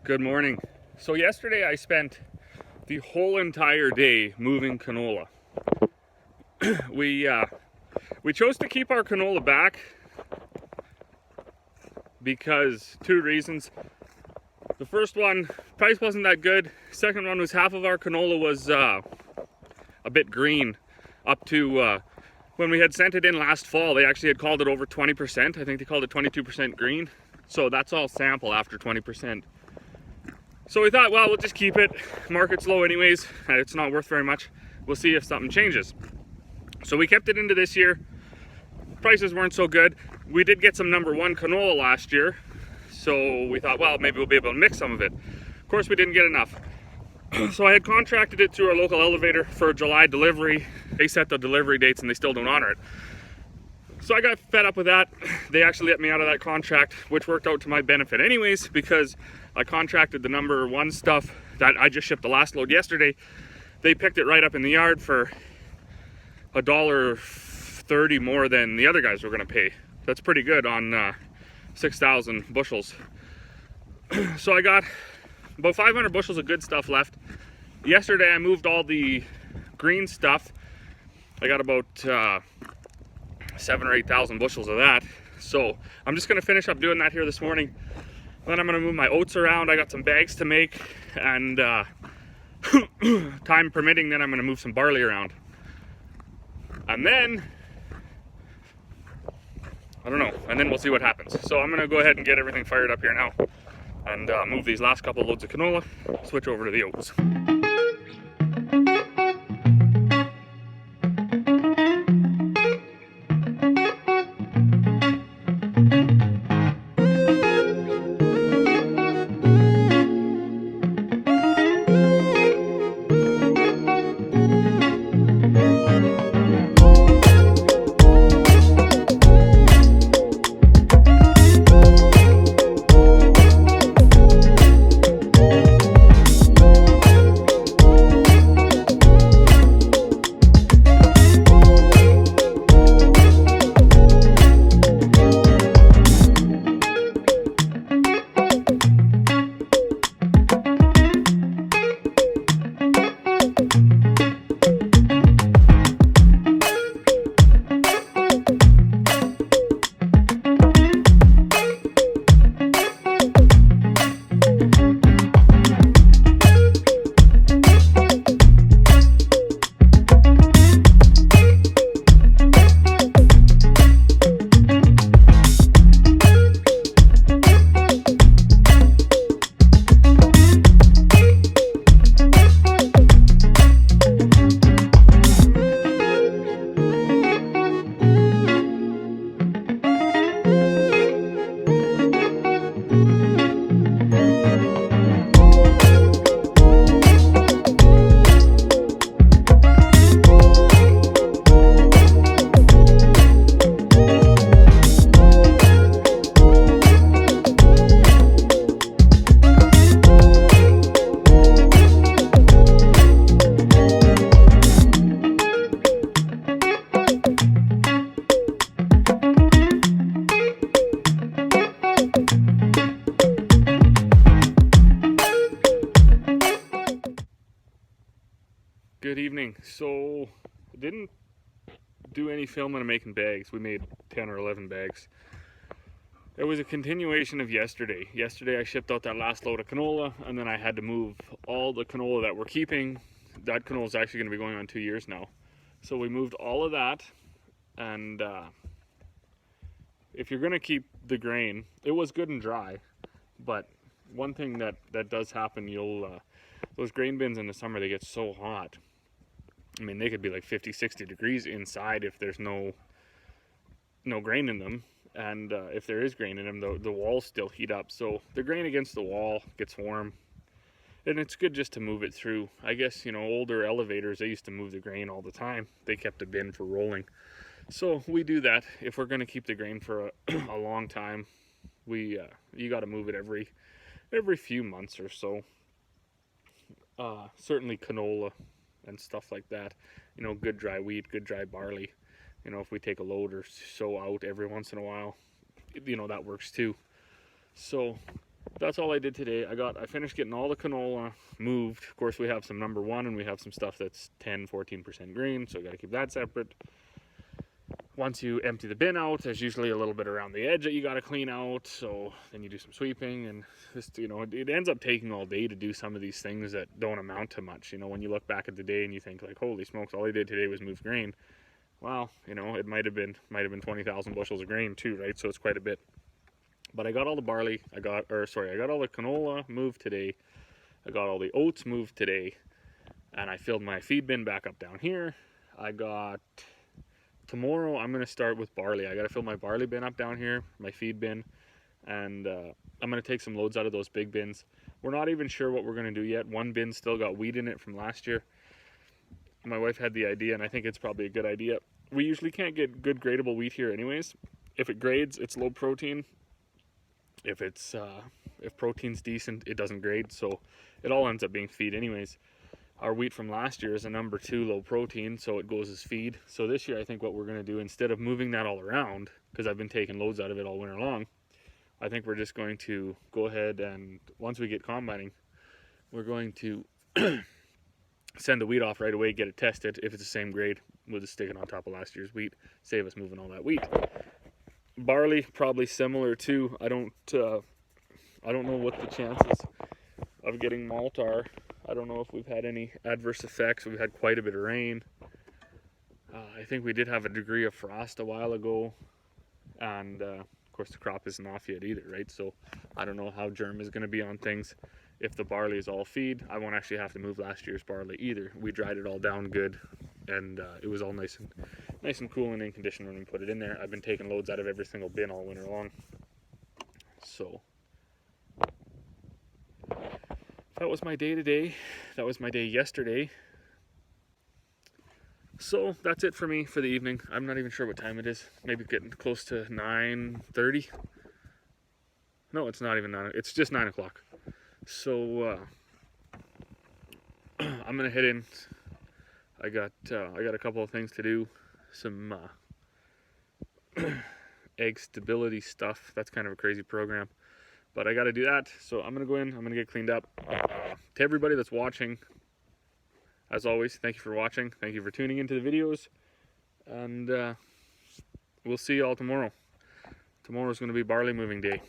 Good morning. So yesterday I spent the whole entire day moving canola. we chose to keep our canola back because two reasons. The first one, price wasn't that good. Second one was half of our canola was a bit green. Up to when we had sent it in last fall, they actually had called it over 20%. I think they called it 22% green. So that's all sample after 20%. So we thought, well, we'll just keep it. Market's low anyways. It's not worth very much. We'll see if something changes. So we kept it into this year. Prices weren't so good. We did get some number one canola last year. So we thought, well, maybe we'll be able to mix some of it. Of course, we didn't get enough. So I had contracted it through our local elevator for a July delivery. They set the delivery dates and they still don't honor it. So I got fed up with that. They actually let me out of that contract, which worked out to my benefit anyways, because I contracted the number one stuff that I just shipped the last load yesterday. They picked it right up in the yard for $1.30 more than the other guys were gonna pay. That's pretty good on 6,000 bushels. So I got about 500 bushels of good stuff left. Yesterday I moved all the green stuff. I got about 7,000 or 8,000 bushels of that. So I'm just gonna finish up doing that here this morning. Then I'm gonna move my oats around. I got some bags to make, and time permitting, then I'm gonna move some barley around. And then, I don't know, and then we'll see what happens. So I'm gonna go ahead and get everything fired up here now and move these last couple loads of canola, switch over to the oats. Good evening. So, didn't do any filming of making bags. We made 10 or 11 bags. It was a continuation of yesterday. Yesterday I shipped out that last load of canola, and then I had to move all the canola that we're keeping. That canola is actually going to be going on 2 years now. So we moved all of that, and if you're going to keep the grain, it was good and dry, but one thing that does happen, those grain bins in the summer, they get so hot. I mean, they could be like 50, 60 degrees inside if there's no grain in them. And if there is grain in them, the walls still heat up. So the grain against the wall gets warm. And it's good just to move it through. I guess, older elevators, they used to move the grain all the time. They kept a bin for rolling. So we do that. If we're going to keep the grain for a long time, you got to move it every few months or so. Certainly canola and stuff like that. Good dry wheat, good dry barley. If we take a load or so out every once in a while, that works too. So that's all I did today. I finished getting all the canola moved. Of course, we have some number one and we have some stuff that's 10-14% green, so I got to keep that separate. Once you empty the bin out, there's usually a little bit around the edge that you got to clean out, so then you do some sweeping, and just, you know, it ends up taking all day to do some of these things that don't amount to much. You know, when you look back at the day and you think like, holy smokes, all I did today was move grain. Well, you know, it might have been 20,000 bushels of grain too, right? So it's quite a bit. But I got all the barley, I got all the canola moved today. I got all the oats moved today, and I filled my feed bin back up down here. Tomorrow I'm going to start with barley. I got to fill my barley bin up down here, my feed bin, and I'm going to take some loads out of those big bins. We're not even sure what we're going to do yet. One bin still got wheat in it from last year. My wife had the idea, and I think it's probably a good idea. We usually can't get good gradable wheat here anyways. If it grades, it's low protein. If protein's decent, it doesn't grade, so it all ends up being feed anyways. Our wheat from last year is a number 2 low protein, so it goes as feed. So this year I think what we're going to do, instead of moving that all around, because I've been taking loads out of it all winter long, I think we're just going to go ahead and, once we get combining, we're going to send the wheat off right away, get it tested. If it's the same grade, we'll just stick it on top of last year's wheat, save us moving all that wheat. Barley, probably similar too. I don't know what the chances of getting malt are. I don't know if we've had any adverse effects. We've had quite a bit of rain. I think we did have a degree of frost a while ago, and of course the crop isn't off yet either, right? So I don't know how germ is going to be on things. If the barley is all feed, I won't actually have to move last year's barley either. We dried it all down good, and it was all nice and cool and in condition when we put it in there. I've been taking loads out of every single bin all winter long. So that was my day today. That was my day yesterday. So that's it for me for the evening. I'm not even sure what time it is. Maybe getting close to 9:30. No, it's not even 9. It's just 9 o'clock. So I'm gonna head in. I got a couple of things to do. Some egg stability stuff. That's kind of a crazy program, but I got to do that. So I'm gonna go in. I'm gonna get cleaned up. To everybody that's watching, as always, thank you for watching. Thank you for tuning into the videos, and we'll see you all tomorrow. Tomorrow's gonna be barley moving day.